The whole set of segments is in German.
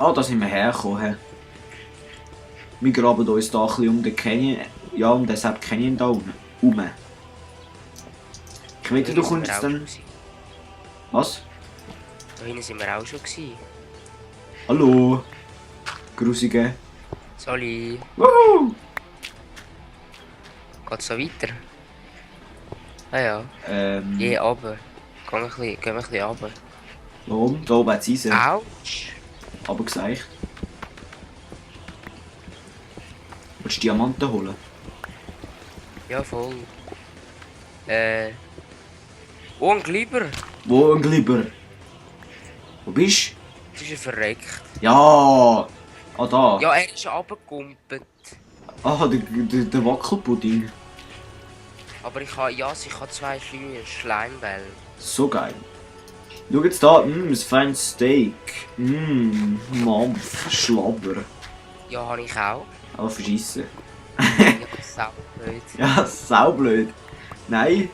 Ah, da sind wir hergekommen. Wir graben uns da ein bisschen um den Canyon. Ja, um den Sepp Canyon da unten. Ich wette, du kommst jetzt dann... Was? Da hinten sind wir auch schon gewesen. Hallo? Grusige. Sali. Wuhu! Geht's so weiter? Ah ja. Geh runter. Gehen wir ein bisschen runter. Warum? Da oben hat es Eisen. Autsch! Aber gesagt. Willst du Diamanten holen? Ja, voll. Oh, ein Glibber! Wo ein Glibber? Wo bist Das ist er verreckt. du? Ja! Ah, da. Ja, er ist runtergekumpelt. Ah, der Wackelpudding. Aber ich habe, ja, ich habe 2 kleine Schleimbälle. So geil. Schau jetzt da, ein feines Steak. Mampf, Schlabber. Ja, habe ich auch. Aber verschissen. Ja, saublöd. Ja, saublöd. Nein,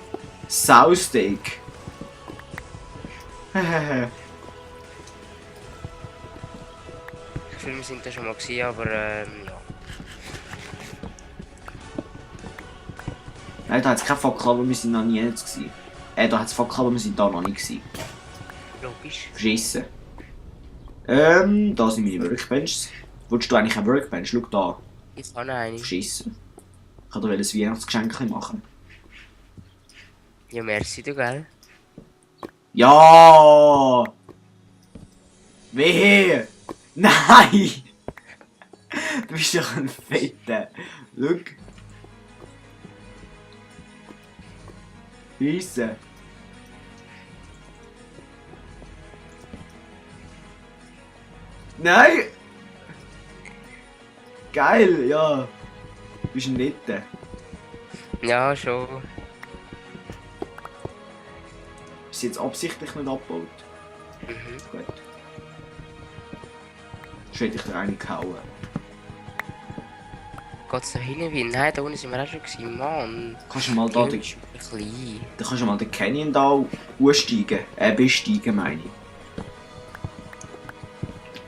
Sausteak. Ich finde, wir sind da schon mal gewesen, aber ja. Nein, da hat es keine Fackel, aber wir sind noch nie jetzt gewesen. Da hat es Fackel, aber wir sind da noch nicht gewesen. Logisch. Verschissen. Da sind meine Workbenches. Wolltest du eigentlich eine Workbench? Schau da. Ich habe eine. Verschissen. Ich kann dir ein Weihnachtsgeschenk machen. Ja, merci, du, gell? Ja! Wehe! Nein! Du bist doch ein Fetter. Schau. Scheisse. Nein! Geil, ja. Du bist ein Netter. Ja, schon. Ist jetzt absichtlich nicht abgebaut? Mhm. Gut. Sonst hätte ich dir eine gehauen. Geht's da hinten wie? Nein, da unten sind wir auch schon gewesen, Mann. Kannst du mal da Die den, ist klein. da kannst du mal den Canyon da aussteigen. Besteigen meine ich.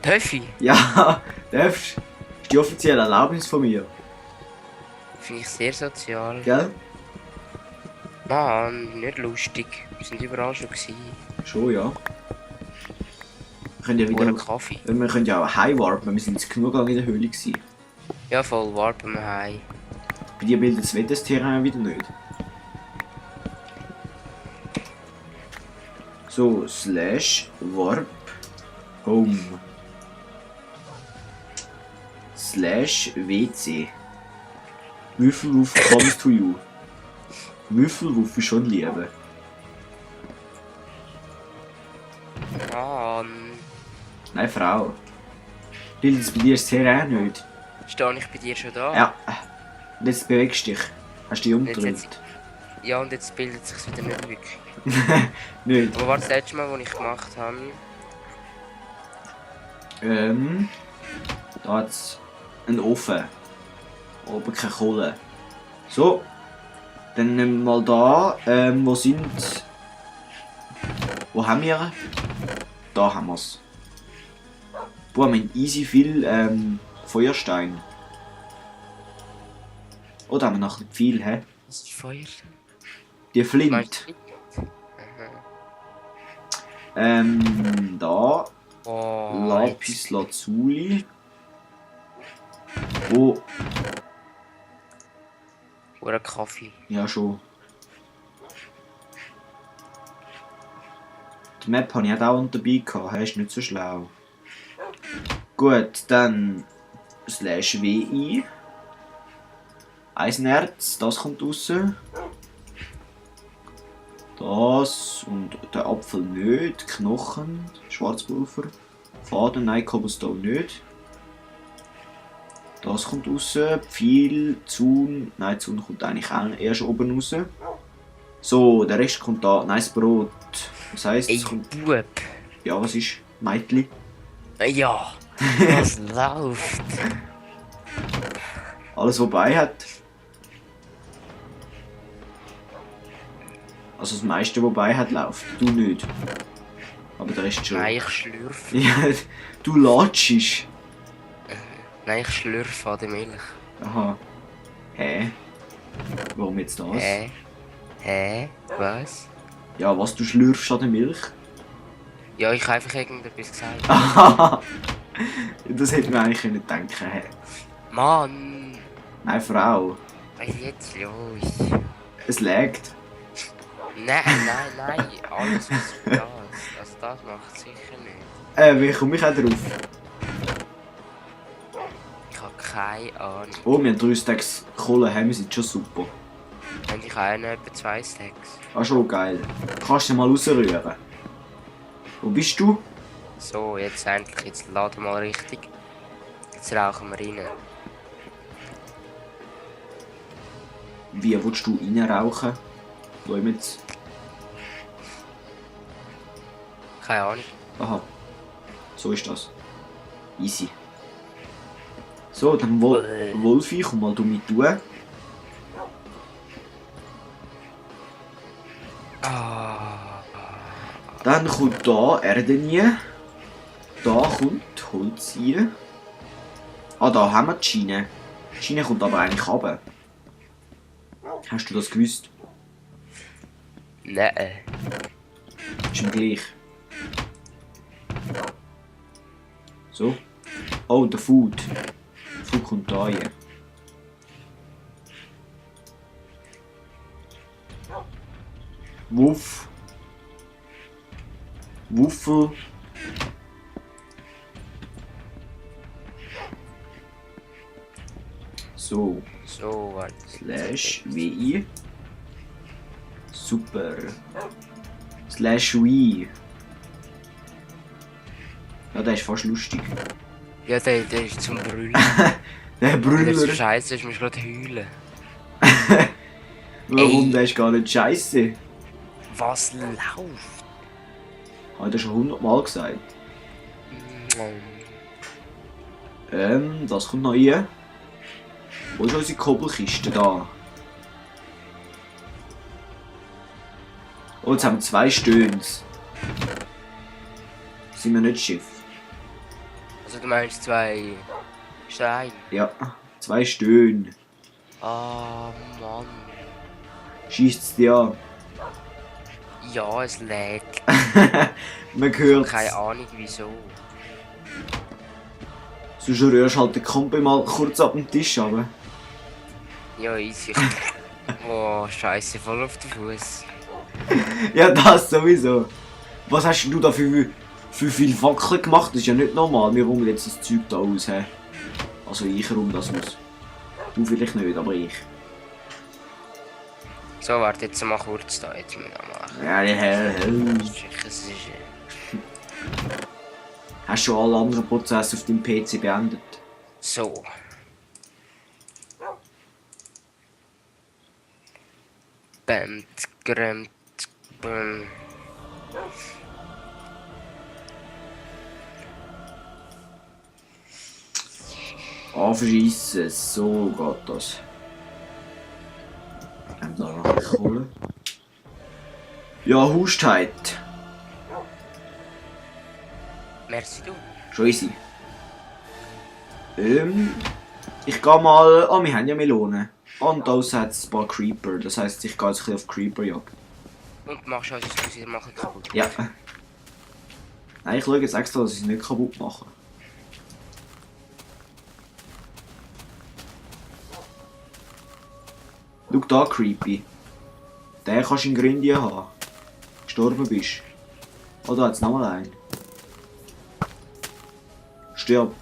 Darf ich? Ja, darfst. Das ist die offizielle Erlaubnis von mir. Finde ich sehr sozial. Gell? Mann, nicht lustig. Wir sind überall schon gewesen. Schon, ja. Wir können ja Oder wieder... Kaffee. Wir können ja auch heimwarpen. Wir sind jetzt genug lange in der Höhle gewesen. Ja, voll, warten wir heim. Bei dir bildet das Wettersterrain wieder nicht. So, slash warp home. Slash WC. Würfelwurf comes to you. Würfelwurf ist schon Liebe. Mann. Nein, Frau. Bildet es bei dir das Terrain nicht? Stehe ich bei dir schon da? Ja. Und jetzt bewegst du dich. Hast du dich umgedrückt? Ja, und jetzt bildet es sich wieder nicht wirklich. Nicht. Aber was das letzte Mal, was ich gemacht habe? Da hat es einen Ofen. Aber keine Kohle. So. Dann nehmen wir mal da. Wo sind. Wo haben wir? Da haben wir es. Boah, wir haben easy viel Feuerstein. Oder haben wir noch nicht viel, hä? Was ist Feuer? Die Flint. Meinst du? Da. Oh, Lapis Lazuli. Oh, oder Kaffee. ja schon. Die Map habe ich auch dauernd dabei gehabt, ist nicht so schlau. Gut, dann slash WI. Eisenerz, das kommt raus. Das und der Apfel nicht. Knochen, Schwarzpulver. Faden, nein, Cobblestone nicht. Das kommt raus. Pfeil, Zaun. Nein, Zaun kommt eigentlich auch erst oben raus. So, der Rest kommt da. Nice Brot. Das heisst, Ey, es kommt. Bub. Ja, was ist? Meitli? Ja, was läuft? Alles, was bei hat. Also das meiste, was bei hat, läuft. Du nicht. Aber der ist schon... Nein, ich schlürfe. Ja, du latschst. Nein, ich schlürfe an der Milch. Aha. Hä? Warum jetzt das? Hä? Was? Ja, was, du schlürfst an der Milch? Ja, ich habe einfach irgendetwas gesagt. Aha. Das hätte man eigentlich können denken. Hä? Mann! Nein, Frau. Was ist jetzt los? Es laggt. Nein. Alles was das. Also das macht sicher nicht. Wie komme ich auch drauf? Ich habe keine Ahnung. Oh, wir haben 3 Stacks Kohle, haben wir sind schon super. Und ich habe etwa 2 Stacks. Ah, schon geil. Kannst du mal rausrühren? Wo bist du? So, jetzt endlich, jetzt laden wir mal richtig. Jetzt rauchen wir rein. Wie willst du reinrauchen? Wo jetzt? Keine Ahnung. Aha. So ist das. Easy. So, dann Wolfi, komm mal du mit tun. Dann kommt da Erde rein. Da kommt Holz rein. Ah, da haben wir die Schiene. Die Schiene kommt aber eigentlich runter. Hast du das gewusst? Nein. Ist ihm gleich. So. Oh, der Food. Food kommt da rein. Wuff. Wuffel. So. So, warte. Slash WI. Super. Slash WI. Ja, der ist fast lustig. Ja, der ist zum Brüllen. Der Das Brüller. ist so scheiße, ich muss gerade heulen. Warum? Ey. Der ist gar nicht scheiße. Was läuft? Hat er schon 100 Mal gesagt. Das kommt noch rein. Wo ist unsere Kobbelkiste da? Oh, jetzt haben wir 2 Stöhns. Sind wir nicht Schiff? Also du meinst 2 Steine? Ja, 2 Stöhn. Ah, Mann. Schießt's dir an. Ja, es lädt. Man hört. Keine Ahnung wieso. Sonst rührst halt den Kumpel mal kurz ab dem Tisch runter. Ja, easy. Oh, scheiße, voll auf den Fuß. Ja, das sowieso. Was hast du da für viel Fackeln gemacht? Das ist ja nicht normal. Wir räumen jetzt das Zeug da aus. He? Also ich räume das aus. Du vielleicht nicht, aber ich. So, warte jetzt mal kurz da, jetzt müssen wir noch machen. Ja, Hast du schon alle anderen Prozesse auf deinem PC beendet? So. Bämt, grämt, bäm. Anverschiessen, so geht das. Haben da noch eine Kohle? Ja, Hustheit. Merci du. Schon easy. Ich gehe mal. Oh, wir haben ja Melonen. Und da hat es ein paar Creeper. Das heisst, ich gehe jetzt ein bisschen auf Creeper-Jagd. Und machst du also das wieder machen kaputt? Ja. Nein, ich schaue jetzt extra, dass ich es nicht kaputt mache. Schau da, Creepy. Den kannst du in Grindien haben. Gestorben bist. Oh, da hat es nochmal einen. Stirb.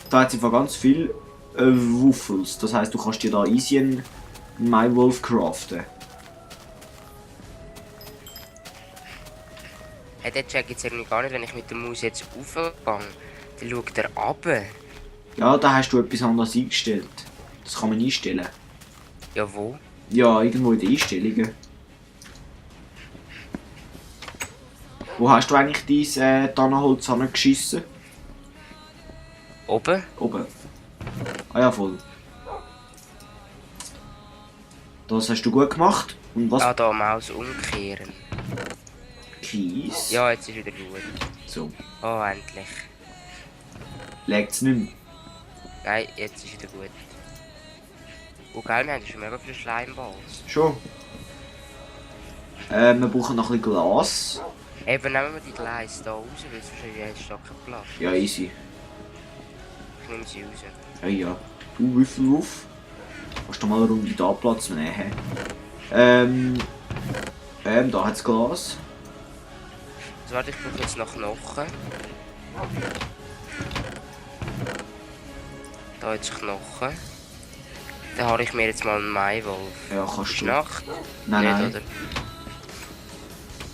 Da hat es einfach ganz viel Wuffels. Das heisst, du kannst dir da easy einen MyWolf craften. Hey, der checkt jetzt irgendwie gar nicht, wenn ich mit der Maus jetzt raufgehe, dann schaut er runter. Ja, da hast du etwas anderes eingestellt. Das kann man einstellen. Ja, wo? Ja, irgendwo in den Einstellungen. Wo hast du eigentlich dein Tannenholz geschissen? Oben? Oben. Ah ja, voll. Das hast du gut gemacht. Und was? Ah, da Maus umkehren. Kies? Ja, jetzt ist wieder gut. So. Oh, endlich. Legt's nicht mehr. Nein, jetzt ist wieder gut. Oh geil, wir haben schon mega viele Schleimballs. Schon. Wir brauchen noch ein bisschen Glas. Eben, nehmen wir die Gleise da raus, weil es wahrscheinlich ein Stock Platz. Ja, easy. Ich nehme sie raus. Ja, ja. Du Würfel auf. Kannst du mal eine Runde da Platz nehmen? Da hat's Glas. Also warte, ich brauche jetzt noch Knochen. Da jetzt Knochen. Dann habe ich mir jetzt mal einen Maiwolf. Ja, kannst Ist du. Nacht? Nein, Nicht, nein. oder?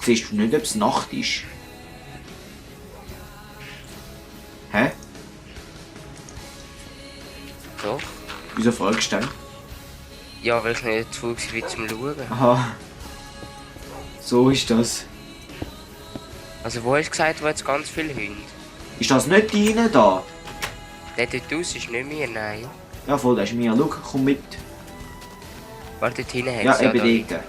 Siehst du nicht, ob es Nacht ist? Hä? Doch. Wieso fragst du denn? Ja, weil ich nicht zu faul war zum Schauen. Aha. So ist das. Also wo hast du gesagt, wo jetzt ganz viele Hunde? Ist das nicht deine da? Der dort aus ist nicht mehr, nein. Ja, voll, das ist mir. Schau, komm mit. Warte, dort hinten hat Ja, es ja eben da. dort.